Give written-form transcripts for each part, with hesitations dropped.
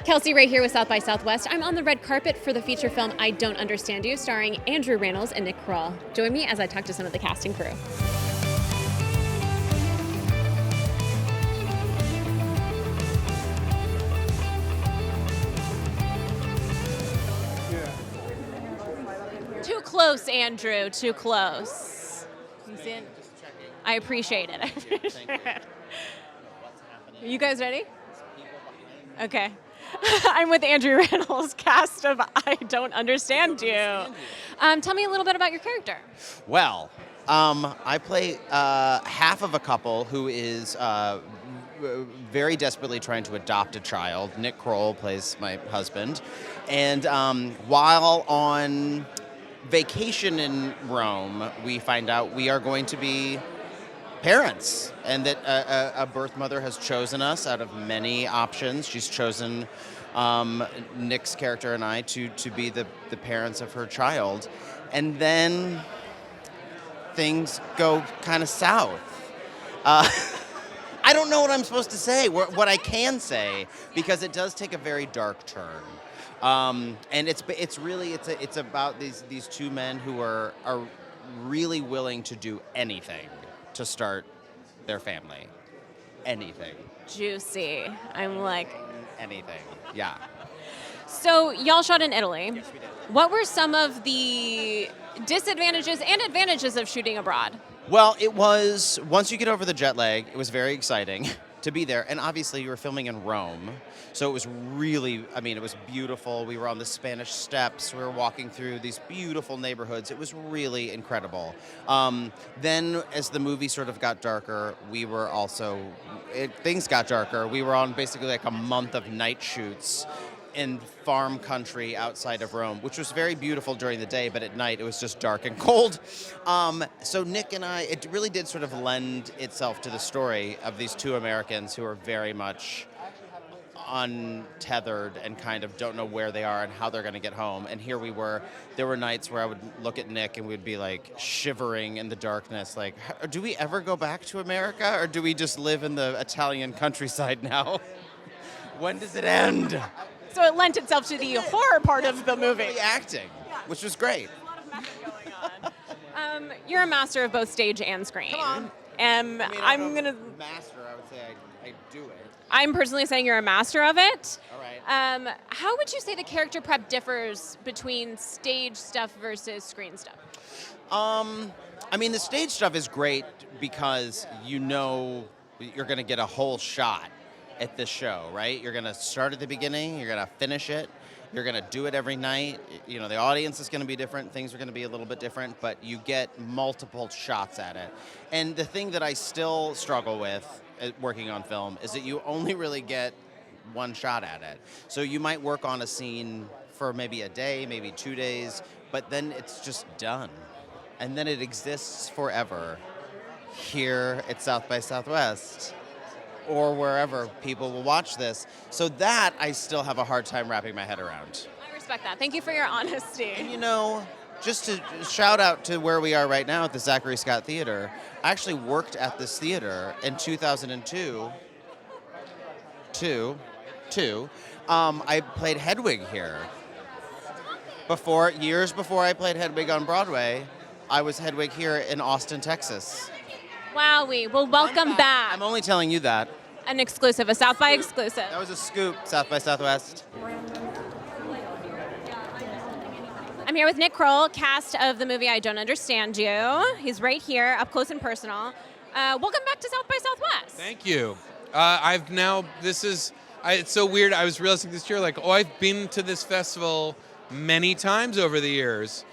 Kelsey Ray here with South by Southwest. I'm on the red carpet for the feature film I Don't Understand You, starring Andrew Rannells and Nick Kroll. Join me as I talk to some of the casting crew. Too close, Andrew. Too close. You see it? I appreciate it. You guys ready? Okay. I'm with Andrew Rannells, cast of I Don't Understand You. Tell me a little bit about your character. Well, I play half of a couple who is very desperately trying to adopt a child. Nick Kroll plays my husband. And while on vacation in Rome, we find out we are going to be parents, and that a birth mother has chosen us out of many options. She's chosen Nick's character and I to be the parents of her child. And then things go kind of south. I don't know what I'm supposed to say, what I can say, because it does take a very dark turn. And it's about these two men who are really willing to do anything to start their family. Anything. Juicy. I'm like... Anything, yeah. So y'all shot in Italy. Yes, we did. What were some of the disadvantages and advantages of shooting abroad? Well, it was, once you get over the jet lag, it was very exciting to be there. And obviously you were filming in Rome. So it was really, it was beautiful. We were on the Spanish Steps. We were walking through these beautiful neighborhoods. It was really incredible. Then as the movie sort of got darker, things got darker. We were on basically like a month of night shoots in farm country outside of Rome, which was very beautiful during the day, but at night it was just dark and cold. So Nick and I, it really did sort of lend itself to the story of these two Americans who are very much untethered and kind of don't know where they are and how they're going to get home. And here we were. There were nights where I would look at Nick and we'd be like shivering in the darkness, like, do we ever go back to America, or do we just live in the Italian countryside now? When does it end? So it lent itself to the horror part of the movie. The acting, which was great. A lot of meta going on. You're a master of both stage and screen. Come on. I'm gonna master. I would say I do it. I'm personally saying you're a master of it. All right. How would you say the character prep differs between stage stuff versus screen stuff? The stage stuff is great because you know you're going to get a whole shot at this show, right? You're going to start at the beginning, you're going to finish it, you're going to do it every night. You know, the audience is going to be different, things are going to be a little bit different, but you get multiple shots at it. And the thing that I still struggle with working on film is that you only really get one shot at it. So you might work on a scene for maybe a day, maybe 2 days, but then it's just done. And then it exists forever here at South by Southwest or wherever people will watch this. So that I still have a hard time wrapping my head around. I respect that. Thank you for your honesty. And just to shout out to where we are right now at the Zachary Scott Theater, I actually worked at this theater in 2002. I played Hedwig here. Years before I played Hedwig on Broadway, I was Hedwig here in Austin, Texas. Wowee. Well, welcome back. I'm only telling you that. An exclusive, a South by exclusive. That was a scoop, South by Southwest. I'm here with Nick Kroll, cast of the movie I Don't Understand You. He's right here, up close and personal. Welcome back to South by Southwest. Thank you. It's so weird. I was realizing this year, I've been to this festival many times over the years,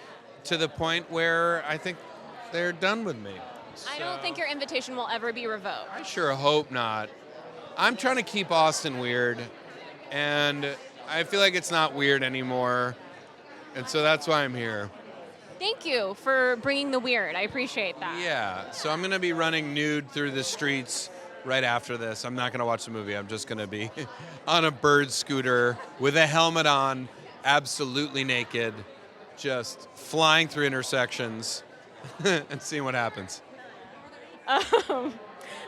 to the point where I think they're done with me. I don't think your invitation will ever be revoked. I sure hope not. I'm trying to keep Austin weird, and I feel like it's not weird anymore, and so that's why I'm here. Thank you for bringing the weird. I appreciate that. Yeah, so I'm going to be running nude through the streets right after this. I'm not going to watch the movie. I'm just going to be on a bird scooter with a helmet on, absolutely naked, just flying through intersections and seeing what happens.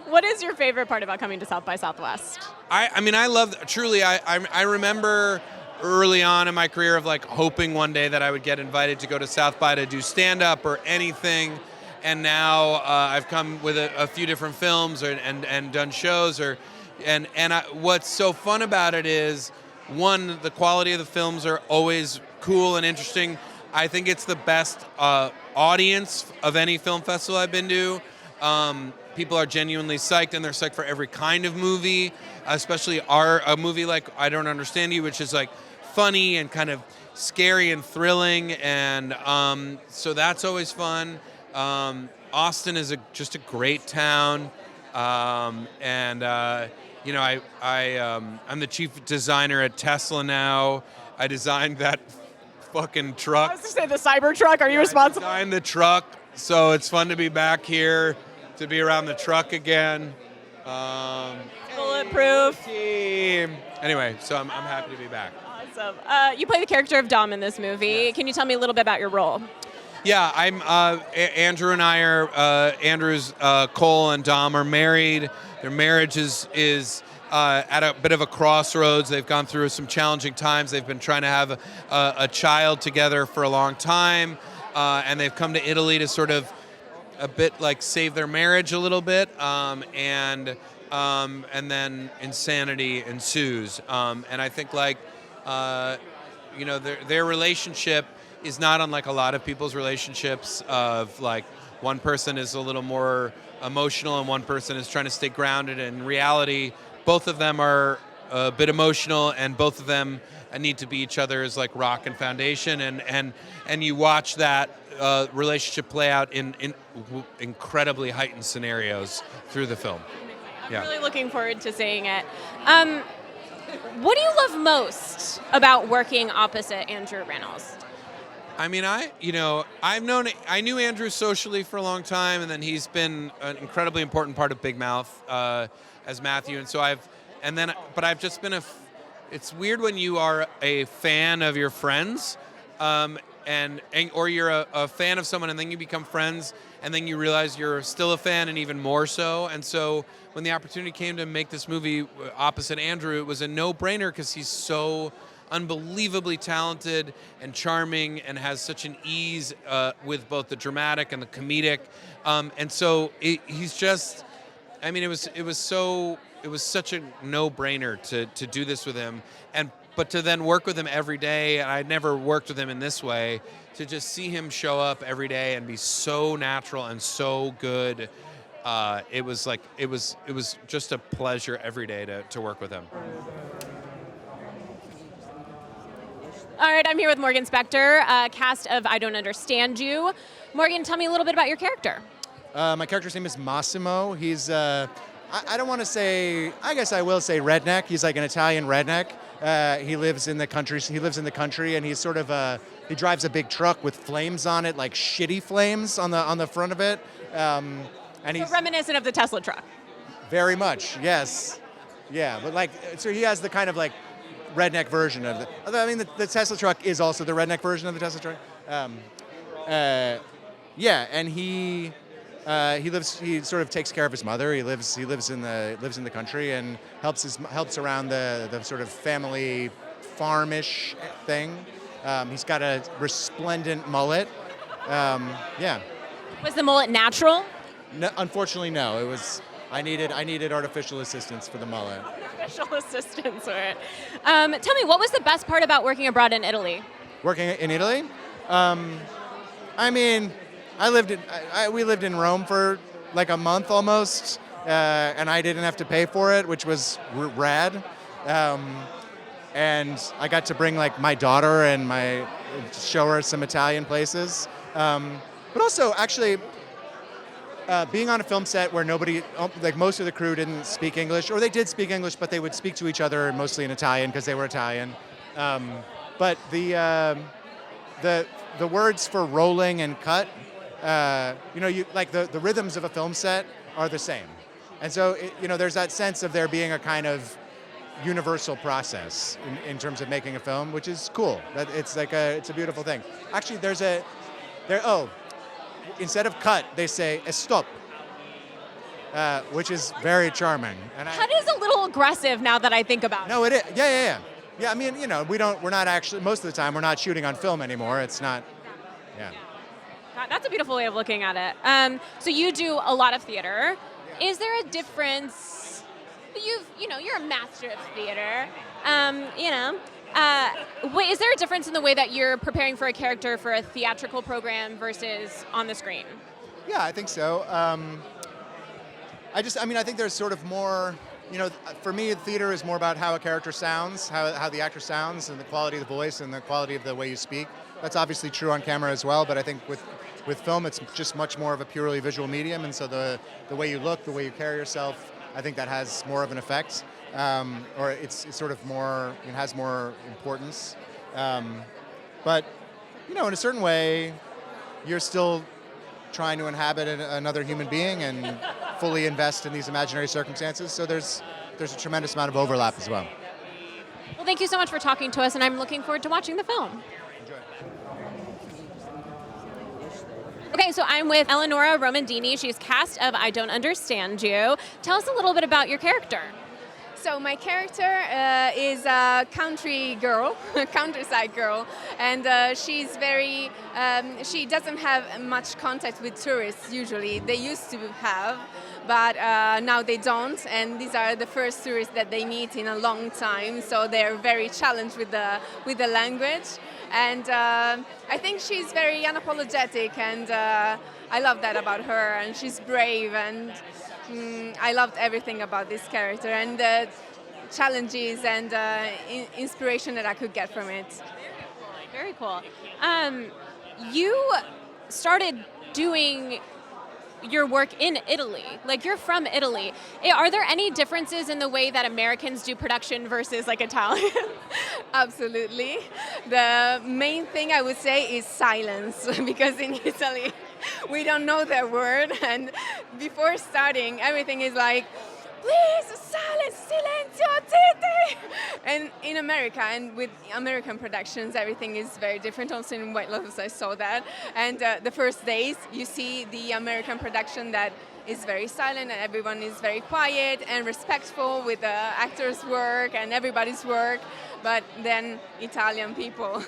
What is your favorite part about coming to South by Southwest? I mean, I love, truly, I remember early on in my career of like hoping one day that I would get invited to go to South by to do stand-up or anything. And now I've come with a few different films and done shows. What's so fun about it is, one, the quality of the films are always cool and interesting. I think it's the best audience of any film festival I've been to. People are genuinely psyched, and they're psyched for every kind of movie, especially a movie like I Don't Understand You, which is like funny and kind of scary and thrilling, and so that's always fun. Austin is just a great town, and you know, I'm the chief designer at Tesla now. I designed that fucking truck. I was going to say the Cybertruck. Are you responsible? I designed the truck, so it's fun to be back here, to be around the truck again. Bulletproof. Team. Anyway, so I'm happy to be back. Awesome. You play the character of Dom in this movie. Yes. Can you tell me a little bit about your role? Yeah, I'm Andrew and I are Andrew's Kroll and Dom are married. Their marriage is at a bit of a crossroads. They've gone through some challenging times. They've been trying to have a child together for a long time, and they've come to Italy to sort of a bit like save their marriage a little bit, and then insanity ensues. And I think like you know, their relationship is not unlike a lot of people's relationships of like one person is a little more emotional and one person is trying to stay grounded. In reality, both of them are a bit emotional, and both of them need to be each other's like rock and foundation. And you watch that relationship play out in incredibly heightened scenarios through the film. I'm really looking forward to seeing it. What do you love most about working opposite Andrew Rannells? I mean, I knew Andrew socially for a long time, and then he's been an incredibly important part of Big Mouth as Matthew, and so I've just been it's weird when you are a fan of your friends, or you're a fan of someone, and then you become friends, and then you realize you're still a fan, and even more so. And so when the opportunity came to make this movie opposite Andrew, it was a no-brainer because he's so unbelievably talented and charming and has such an ease with both the dramatic and the comedic, and so he's just, I mean, it was such a no-brainer to do this with him, but to then work with him every day. And I'd never worked with him in this way, to just see him show up every day and be so natural and so good. It was just a pleasure every day to work with him. All right, I'm here with Morgan Spector, cast of I Don't Understand You. Morgan, tell me a little bit about your character. My character's name is Massimo. He's, I don't want to say, I guess I will say redneck. He's like an Italian redneck. He lives in the country, and he's sort of he drives a big truck with flames on it, like shitty flames on the front of it. And he's reminiscent of the Tesla truck. Very much, yes. Yeah, but like, so he has the kind of like redneck version of although I mean the Tesla truck is also the redneck version of the Tesla truck. Yeah, and he sort of takes care of his mother. He lives in the country and helps around the sort of family farmish thing. He's got a resplendent mullet. Yeah. Was the mullet natural? No, unfortunately, no. It was. I needed artificial assistance for the mullet. Artificial assistance for it. Tell me, what was the best part about working abroad in Italy? Working in Italy? I mean, we lived in Rome for like a month almost, and I didn't have to pay for it, which was rad. And I got to bring like my daughter and show her some Italian places. But also, actually, being on a film set where most of the crew didn't speak English, or they did speak English, but they would speak to each other mostly in Italian because they were Italian. But the words for rolling and cut, the rhythms of a film set are the same, and so there's that sense of there being a kind of universal process in terms of making a film, which is cool. That it's a beautiful thing. Actually, instead of cut, they say stop. which is very charming. And That is a little aggressive now that I think about it. no, it is. Yeah. Yeah, I mean, we're not actually, most of the time, we're not shooting on film anymore. It's not, yeah. God, that's a beautiful way of looking at it. So you do a lot of theater. Is there a difference? You're a master of theater. Is there a difference in the way that you're preparing for a character for a theatrical program versus on the screen? Yeah, I think so. I think there's sort of more, for me, theater is more about how a character sounds, how the actor sounds, and the quality of the voice and the quality of the way you speak. That's obviously true on camera as well, but I think with film, it's just much more of a purely visual medium, and so the way you look, the way you carry yourself, I think that has more of an effect, or it's sort of more, it has more importance. But, in a certain way, you're still trying to inhabit another human being and fully invest in these imaginary circumstances. So there's a tremendous amount of overlap as well. Well, thank you so much for talking to us, and I'm looking forward to watching the film. Enjoy. Okay, so I'm with Eleonora Romandini. She's cast of I Don't Understand You. Tell us a little bit about your character. So my character is a country girl, a countryside girl, and she's very, she doesn't have much contact with tourists usually. They used to have, but now they don't, and these are the first tourists that they meet in a long time, so they're very challenged with the language. And I think she's very unapologetic, and I love that about her, and she's brave, and I loved everything about this character and the challenges and inspiration that I could get from it. Very cool. You started doing your work in Italy. Like, you're from Italy. Are there any differences in the way that Americans do production versus like Italians? Absolutely. The main thing I would say is silence, because in Italy we don't know their word, and before starting everything is like, please, silence, silenzio, tete. And in America, and with American productions, everything is very different. Also in White Lotus I saw that. And the first days you see the American production that is very silent, and everyone is very quiet and respectful with the actors' work and everybody's work, but then Italian people.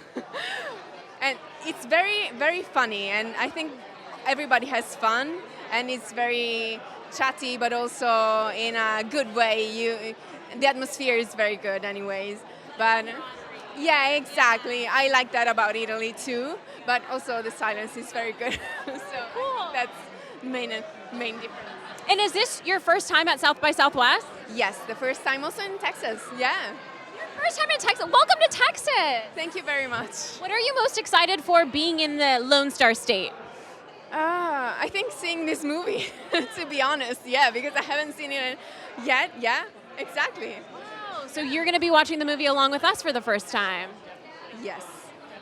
And it's very, very funny, and I think everybody has fun, and it's very chatty, but also in a good way. The atmosphere is very good anyways. But yeah, exactly. I like that about Italy too, but also the silence is very good. So Cool. that's main difference. And is this your first time at South by Southwest? Yes, the first time also in Texas. Yeah. First time in Texas. Welcome to Texas. Thank you very much. What are you most excited for being in the Lone Star State? I think seeing this movie, to be honest, yeah, because I haven't seen it yet. Yeah, exactly. Wow. So you're going to be watching the movie along with us for the first time. Yes.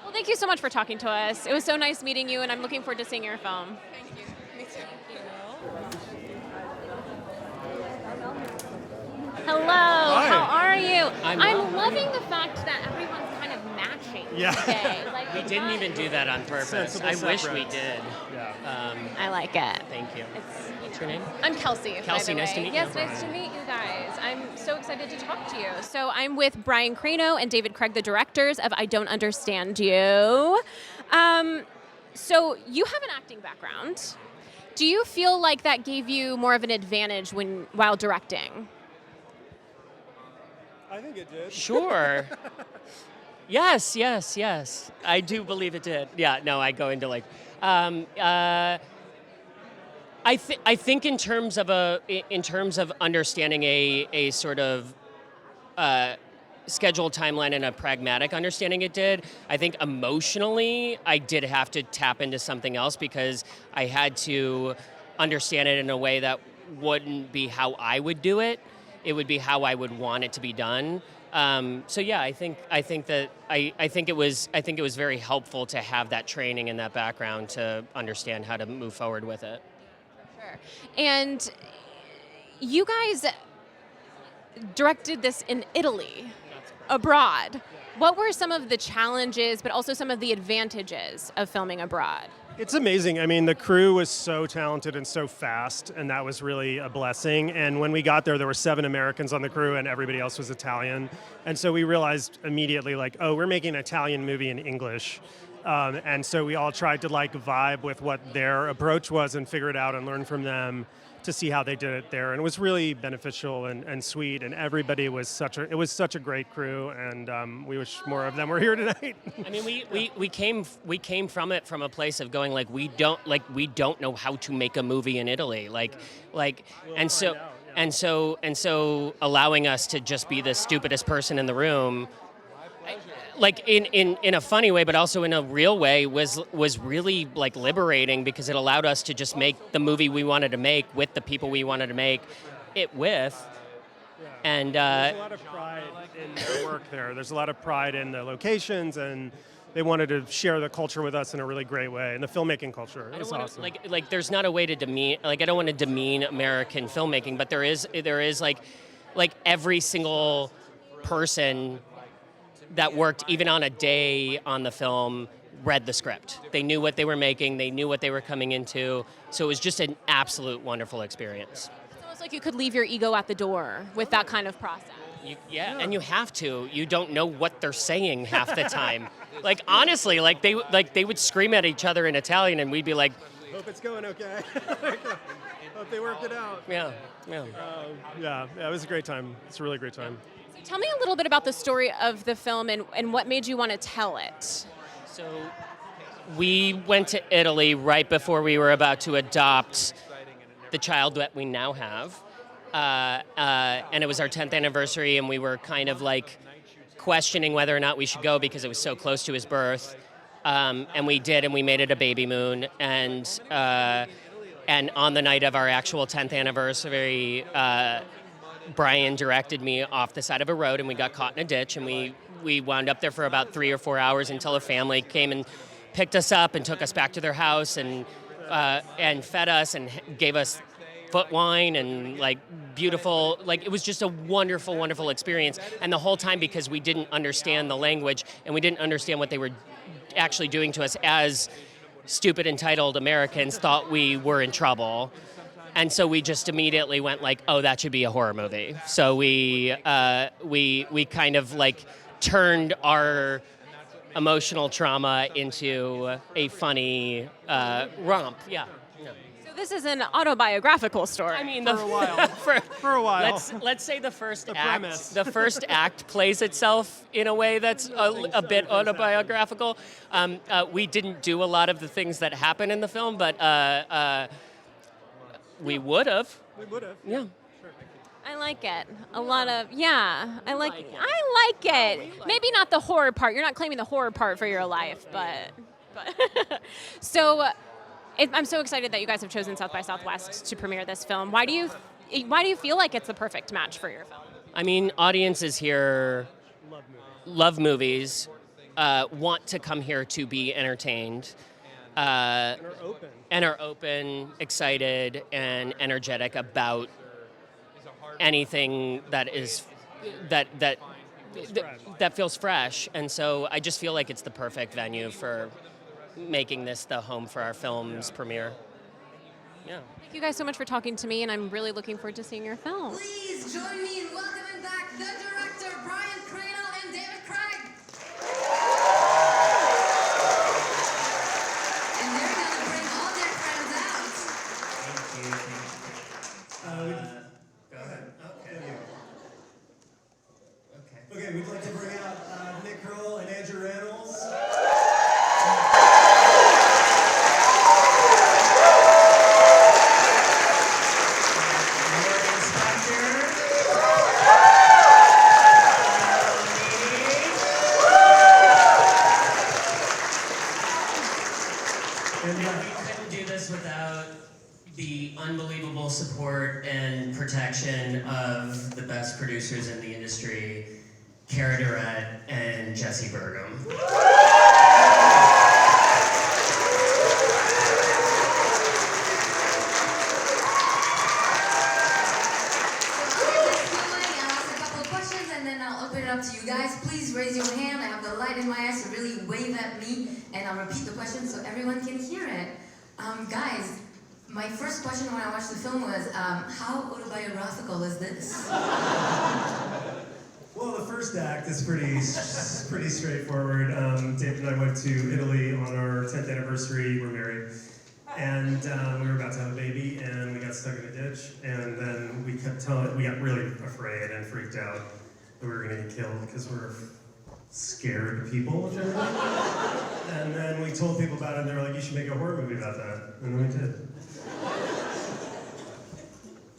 Well, thank you so much for talking to us. It was so nice meeting you, and I'm looking forward to seeing your film. Thank you. Me too. Hello. Hi. How are you? I'm loving the fact that everyone's kind of matching today. Like, We didn't even do that on purpose. Sensible I wish we separate. did. Yeah. I like it. Thank you. What's your name? I'm Kelsey. Kelsey, by the nice way. to meet you. Yes, nice to meet you guys. I'm so excited to talk to you. So I'm with Brian Crano and David Craig, the directors of I Don't Understand You. So you have an acting background. Do you feel like that gave you more of an advantage while directing? I think it did. Sure. Yes. I do believe it did. Yeah, no, I go into like, I think in terms of understanding a sort of scheduled timeline and a pragmatic understanding, it did. I think emotionally I did have to tap into something else because I had to understand it in a way that wouldn't be how I would do it. It would be how I would want it to be done. So yeah, I think it was very helpful to have that training and that background to understand how to move forward with it. Sure. And you guys directed this in Italy, abroad. What were some of the challenges, but also some of the advantages of filming abroad? It's amazing. I mean, the crew was so talented and so fast, and that was really a blessing. And when we got there were 7 Americans on the crew, and everybody else was Italian. And so we realized immediately, like, oh, we're making an Italian movie in English. And so we all tried to like vibe with what their approach was and figure it out and learn from them to see how they did it there. And it was really beneficial and sweet, and everybody was such a great crew, and we wish more of them were here tonight. I mean, we came from it from a place of going like we don't know how to make a movie in Italy, and so allowing us to just be the stupidest person in the room, like in a funny way, but also in a real way, was really like liberating, because it allowed us to just make the movie we wanted to make with the people we wanted to make it with. And there's a lot of pride in their work there. There's a lot of pride in the locations, and they wanted to share the culture with us in a really great way, and the filmmaking culture. It was awesome. Like there's not a way to demean, like I don't want to demean American filmmaking, but there is like every single person that worked even on a day on the film read the script. They knew what they were making, they knew what they were coming into, so it was just an absolute wonderful experience. It's almost like you could leave your ego at the door with that kind of process. And you have to. You don't know what they're saying half the time. Like honestly, they would scream at each other in Italian, and we'd be like, "Hope it's going okay." Hope they worked it out. Yeah. It was a great time. It's a really great time. So tell me a little bit about the story of the film and what made you want to tell it. So we went to Italy right before we were about to adopt the child that we now have. And it was our 10th anniversary, and we were kind of like questioning whether or not we should go because it was so close to his birth. And we did, and we made it a baby moon. And on the night of our actual 10th anniversary, Brian directed me off the side of a road, and we got caught in a ditch, and we wound up there for about 3 or 4 hours until a family came and picked us up and took us back to their house and fed us and gave us foot wine and like beautiful, like it was just a wonderful, wonderful experience. And the whole time, because we didn't understand the language and we didn't understand what they were actually doing to us, as stupid, entitled Americans thought we were in trouble. And so we just immediately went like, oh, that should be a horror movie. So we kind of like turned our emotional trauma into a funny romp. Yeah. So this is an autobiographical story. I mean, For a while. For a while. Let's say the first premise. The first act plays itself in a way that's a bit autobiographical. We didn't do a lot of the things that happen in the film, but we would have. We would have. Yeah. I like it. I like it. Maybe not the horror part. You're not claiming the horror part for your life, but. So, I'm so excited that you guys have chosen South by Southwest to premiere this film. Why do you feel like it's the perfect match for your film? I mean, audiences here love movies, want to come here to be entertained. And are open, excited, and energetic about anything that feels fresh. And so I just feel like it's the perfect venue for making this the home for our film's premiere. Yeah. Thank you guys so much for talking to me, and I'm really looking forward to seeing your film. Please join me in welcoming back the director, Brian Crano and David Craig. And they're going to bring all their friends out. Thank you. Go ahead. Okay, we'd like to bring out Nick Kroll and Andrew Rannells. Unbelievable support and protection of the best producers in the industry, catered and Jesse Burgum. I'll ask a couple of questions and then I'll open it up to you guys. Please raise your hand I have the light in my eyes, so really wave at me, and I'll repeat the question so everyone can hear it. Guys, my first question when I watched the film was, how autobiographical is this? Well, the first act is pretty straightforward. Dave and I went to Italy on our 10th anniversary. We're married. And we were about to have a baby, and we got stuck in a ditch. And then we got really afraid and freaked out that we were going to get killed because we're scared people, generally. And then we told people about it, and they were like, you should make a horror movie about that. And then we did.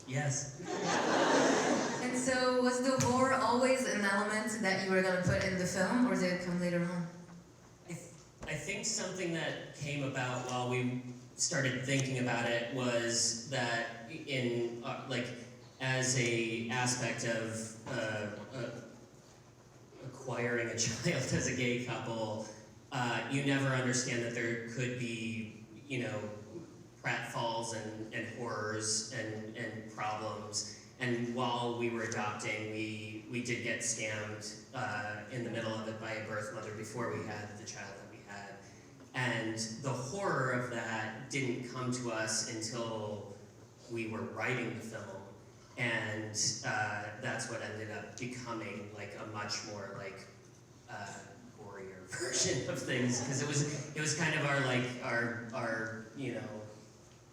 Yes. And so, was the horror always an element that you were going to put in the film, or did it come later on? I think something that came about while we started thinking about it was that in as a aspect of acquiring a child as a gay couple, you never understand that there could be, pratfalls and horrors and problems. And while we were adopting, we did get scammed in the middle of it by a birth mother before we had the child that we had. And the horror of that didn't come to us until we were writing the film. And that's what ended up becoming like a much more gorier version of things, because it was kind of our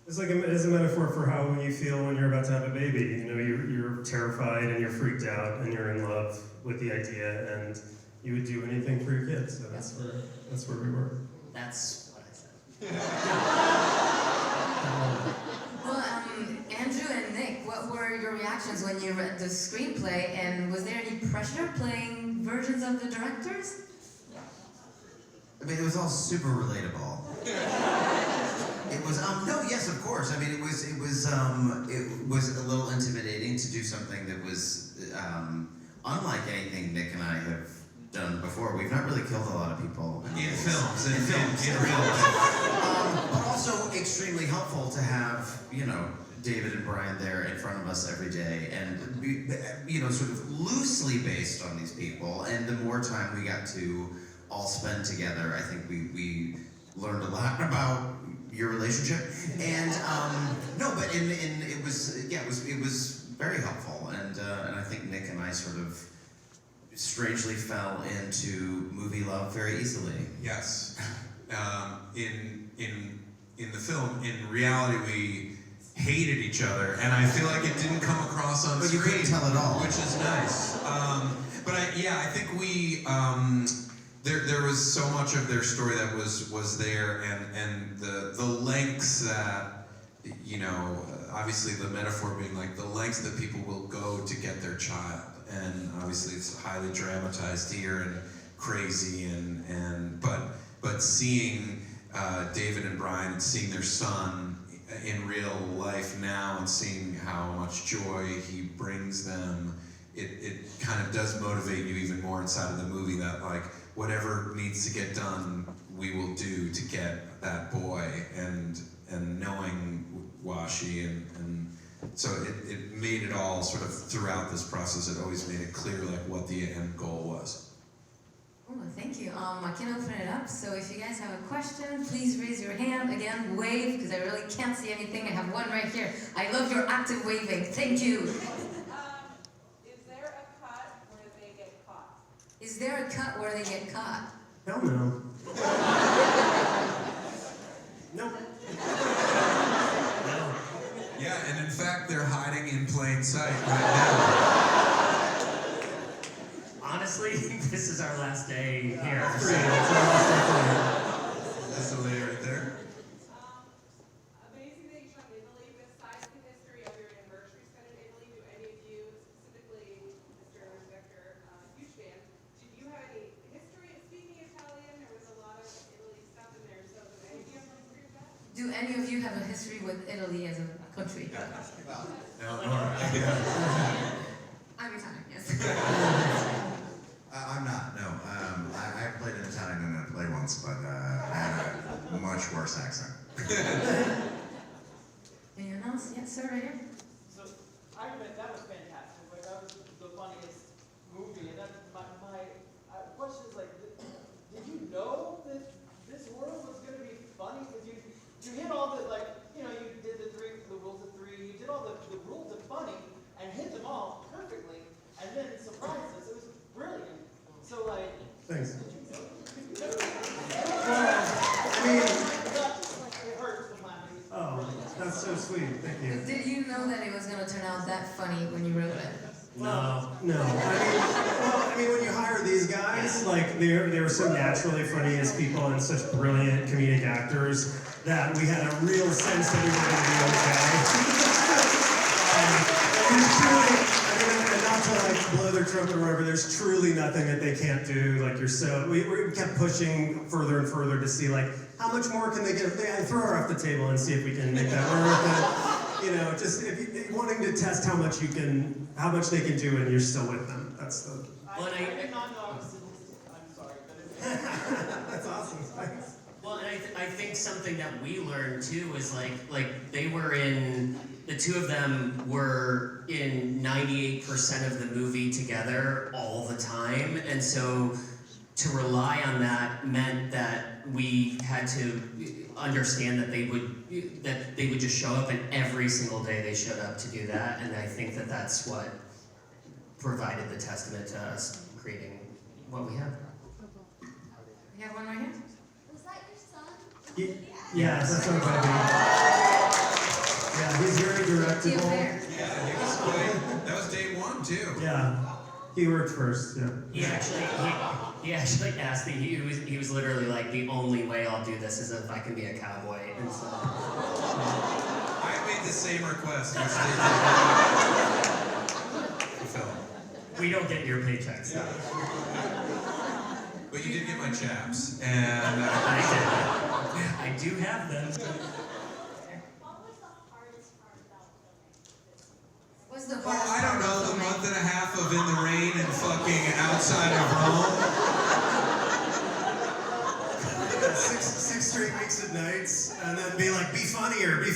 It's like it's a metaphor for how you feel when you're about to have a baby. You're terrified and you're freaked out and you're in love with the idea, and you would do anything for your kids. So that's where we were. That's what I said. Well, Andrew and Nick, what were your reactions when you read the screenplay, and was there any pressure playing versions of the directors? I mean, it was all super relatable. It was yes, of course. I mean, it was a little intimidating to do something that was unlike anything Nick and I have done before. We've not really killed a lot of people in films, in real life. But also extremely helpful to have, David and Brian there in front of us every day, and sort of loosely based on these people. And the more time we got to all spend together, I think we learned a lot about your relationship. And it was very helpful. And I think Nick and I sort of strangely fell into movie love very easily. Yes. In the film, in reality, we hated each other, and I feel like it didn't come across on screen. But you couldn't tell at all. Which is nice. I think we, there was so much of their story that was there, and the lengths that, obviously the metaphor being like the lengths that people will go to get their child. And obviously it's highly dramatized here and crazy, but seeing David and Brian and seeing their son in real life now and seeing how much joy he brings them, it kind of does motivate you even more inside of the movie that whatever needs to get done, we will do to get that boy, and knowing Washi and so it made it all sort of throughout this process. It always made it clear what the end goal was. Oh, thank you. I can open it up. So if you guys have a question, please raise your hand. Again, wave, because I really can't see anything. I have one right here. I love your active waving. Thank you. Is there a cut where they get caught? Is there a cut where they get caught? Hell no. Nope. Yeah, and in fact, they're hiding in plain sight right now. Honestly, this is our last day here. That's the lady right there. Amazing that you shot in Italy. Besides the history of your anniversary spent in Italy, do any of you, specifically Mr. Spector, huge fan, do you have any history of speaking Italian? There was a lot of Italy stuff in there, so do any of you have a history of that? Do any of you have a history with Italy as a country? Eleonora. I'm Italian, yes. I'm not, no. I played in Italian in a play once, but I had a much worse accent. Anyone else? Yes, sir, right here. So, I admit that was fantastic. That was the funniest movie. And then my question is sweet. Thank you. Did you know that it was gonna turn out that funny when you wrote it? No. I mean, when you hire these guys, like they were so naturally funny as people and such brilliant comedic actors that we had a real sense that we were going to be okay. There's truly, I mean, and not to like blow their trumpet or whatever, there's truly nothing that they can't do. Like we kept pushing further and further to see like how much more can they get. They throw her off the table and see if we can make that work. You know, just if you wanting to test how much they can do, and you're still with them. That's the. Well, and I'm sorry, but that's awesome. Thanks. Well, and I think something that we learned too is like they were in, the two of them were in 98% of the movie together all the time, and so to rely on that meant that we had to understand that they would just show up, and every single day they showed up to do that, and I think that that's what provided the testament to us creating what we have. We have one right here. Was that your son? Yeah, that's our baby. Yeah, he's very directable. Yeah, he was great. That was day one too. Yeah, he worked first. Yeah. He actually asked me. He was literally like, the only way I'll do this is if I can be a cowboy. And so I made the same request. we don't get your paychecks. Yeah. But you did get my chaps, and I do have them. What's the Well, hardest I don't part know, of the filming? month and a half of in the rain and fucking outside of Rome. 6 straight weeks at nights, and then be like, be funnier, be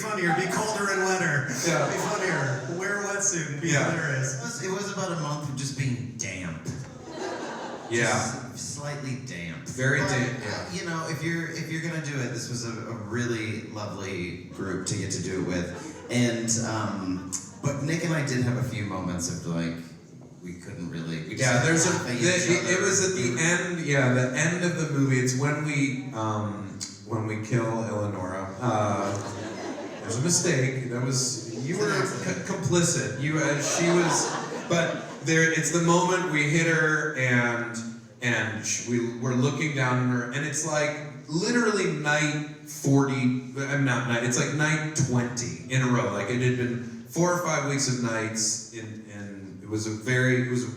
colder and wetter. Yeah. Be funnier, wear a wetsuit and be hilarious. It was about a month of just being damp. Yeah. Just slightly damp. Very But, damp. You know, if you're gonna do it, this was a really lovely group to get to do it with, and but Nick and I did have a few moments of like we couldn't really. We just Yeah, it was at the end. Yeah, the end of the movie. It's when we kill Eleonora. There's a mistake. That was you were complicit. She was, but there. It's the moment we hit her and we're looking down on her, and it's like literally night 40. I'm not night. It's like night 20 in a row. Like it had been 4 or 5 weeks of nights, and it was a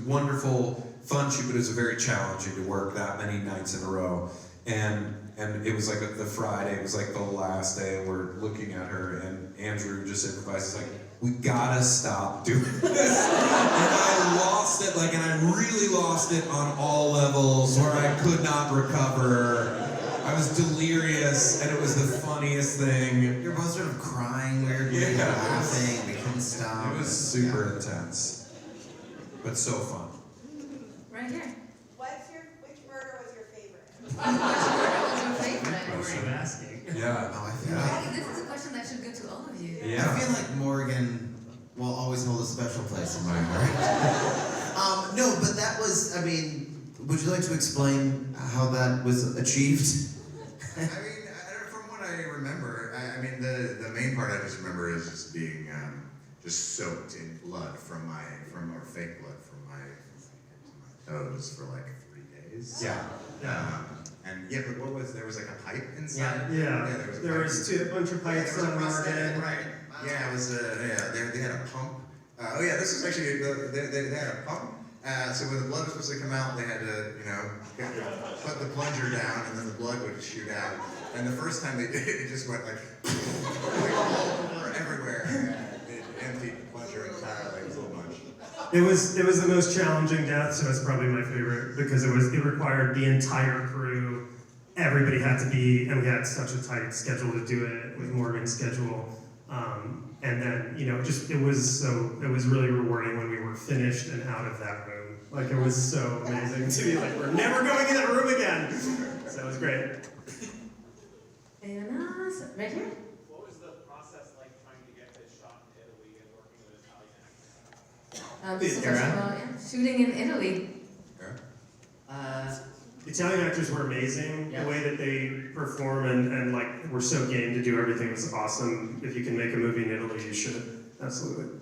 wonderful, fun shoot, but it was very challenging to work that many nights in a row. And it was like the Friday, it was like the last day, and we're looking at her, and Andrew just improvised, like, we gotta stop doing this. And I lost it, and I really lost it on all levels, where I could not recover. I was delirious, and it was the funniest thing. You're both sort of crying weirdly, laughing. We couldn't stop. It was super intense, but so fun. Right here. Which murder was your favorite? Which murder was your favorite? What were you asking? Yeah. Oh, I feel This is a question that should go to all of you. Yeah. I feel like Morgan will always hold a special place in my heart. No, but that was, I mean, would you like to explain how that was achieved? I mean, from what I remember, I mean, the main part I just remember is just being just soaked in blood from fake blood from my toes for like 3 days. Yeah. And yeah, but there was like a pipe inside? Yeah. There was a bunch of pipes on Morgan. Right. Yeah, it was, they had a pump. This was actually, they had a pump. So when the blood was supposed to come out, they had to, put the plunger down, and then the blood would shoot out. And the first time they did it, it just went like all over everywhere. It emptied the plunger entirely. It was a little much. It was the most challenging death, so it's probably my favorite because it required the entire crew. Everybody had to be, and we had such a tight schedule to do it with Morgan's schedule. And then, it was really rewarding when we were finished and out of that room. Like, it was so amazing to be like, we're never going in that room again. So it was great. Right here? What was the process like trying to get this shot in Italy and working with Italian actors? Shooting in Italy. The Italian actors were amazing. Yeah. The way that they perform and like were so game to do everything was awesome. If you can make a movie in Italy, you should. Absolutely.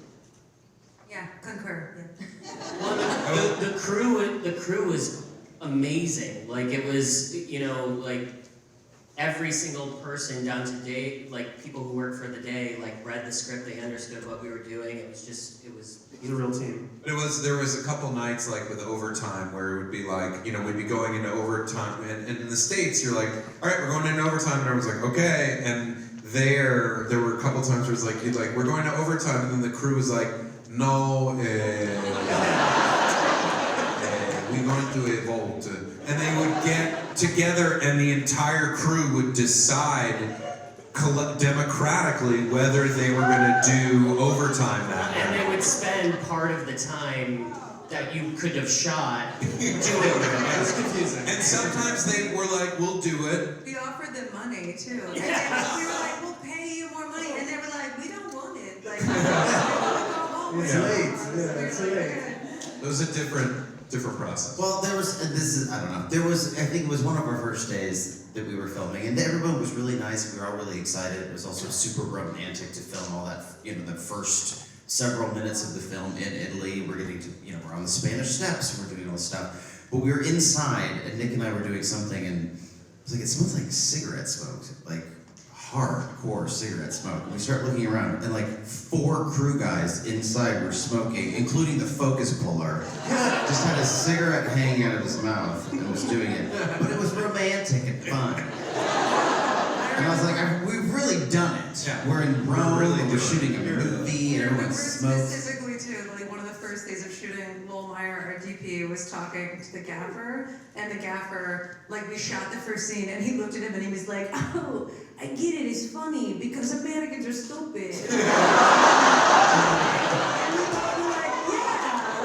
Yeah, concur. Yeah. Well, the crew was amazing. Like it was, you know, like every single person down to date, like people who worked for the day, like read the script, they understood what we were doing. It was just, it was a real team. But there was a couple nights like with overtime where it would be like, you know, we'd be going into overtime, and in the States you're like, all right, we're going into overtime, and everyone's like, okay, and there were a couple times where it's like, you'd like, we're going to overtime, and then the crew was like, no, we're going to evolve. And they would get together and the entire crew would decide democratically whether they were going to do overtime that night. And they would spend part of the time that you could have shot doing it. It was confusing. And sometimes they were like, we'll do it. We offered them money too. And we were like, we'll pay you more money. And they were like, we don't want it. Like, we want to go home. It's late. Yeah, it's late. It was a different process. Well, I think it was one of our first days that we were filming, and everyone was really nice. We were all really excited. It was also super romantic to film all that, you know, the first several minutes of the film in Italy. We're getting to, you know, we're on the Spanish Steps, and we're doing all this stuff. But we were inside, and Nick and I were doing something, and it was like, it smells like cigarette smoke, like hardcore cigarette smoke. And we start looking around, and like 4 crew guys inside were smoking, including the focus puller. Just had a cigarette hanging out of his mouth and was doing it. But it was romantic and fun. And I was like, we've really done it. Yeah. We're in Rome, really we're shooting a movie, and everyone smokes. Specifically too, like one of the first days of shooting, Lowell Meyer, our DP, was talking to the gaffer, and the gaffer, like we shot the first scene, and he looked at him and he was like, oh, I get it, it's funny, because Americans are stupid. And we thought, we were like, yeah.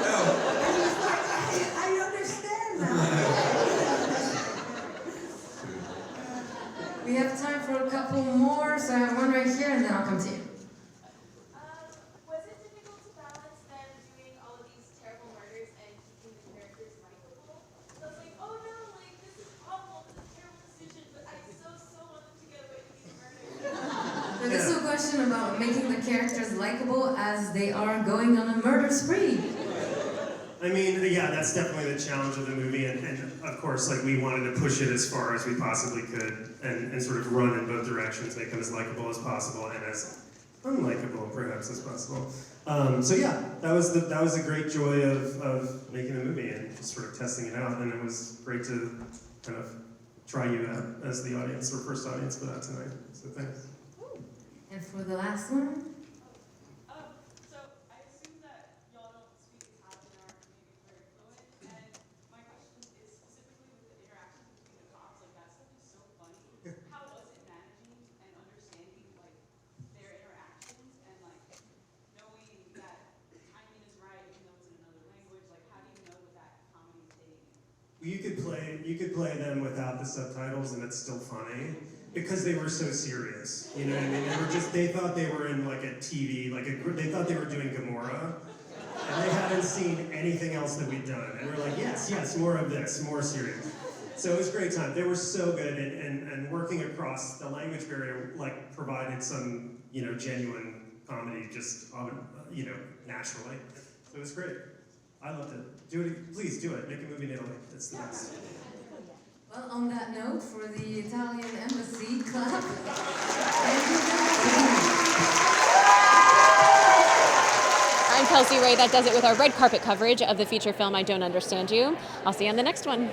And he was like, I understand now. We have time for a couple more, so I have one right here, and then I'll come to you. Was it difficult to balance them doing all of these terrible murders and keeping the characters likable? So I was like, oh no, like this is awful, this is a terrible decision, but I so want them to get away with these murders. So this is a question about making the characters likable as they are going on a murder spree. I mean, yeah, that's definitely the challenge of the movie, and of course, like, we wanted to push it as far as we possibly could, and sort of run in both directions, make them as likable as possible, and as unlikable, perhaps, as possible. So yeah, that was the great joy of making the movie, and just sort of testing it out, and it was great to kind of try you out as the audience, or first audience for that tonight, so thanks. And for the last one? So I assume that y'all don't speak Italian or maybe very fluent, and my question is specifically with the interaction between the cops, like that stuff is so funny. How was it managing and understanding like their interactions and like knowing that the timing is right even though it's in another language? Like how do you know what that comedy is hitting? You could play them without the subtitles, and it's still funny. Because they were so serious, you know what I mean? They thought they were in like a TV, they thought they were doing Gomorrah, and they hadn't seen anything else that we'd done. And we're like, yes, more of this, more serious. So it was a great time. They were so good, and working across the language barrier, like, provided some, you know, genuine comedy, just, you know, naturally. So it was great. I loved it. Do it, please do it. Make a movie in Italy. It's the best. Well, on that note, for the Italian embassy, clap. I'm Kelsey Ray. That does it with our red carpet coverage of the feature film I Don't Understand You. I'll see you on the next one.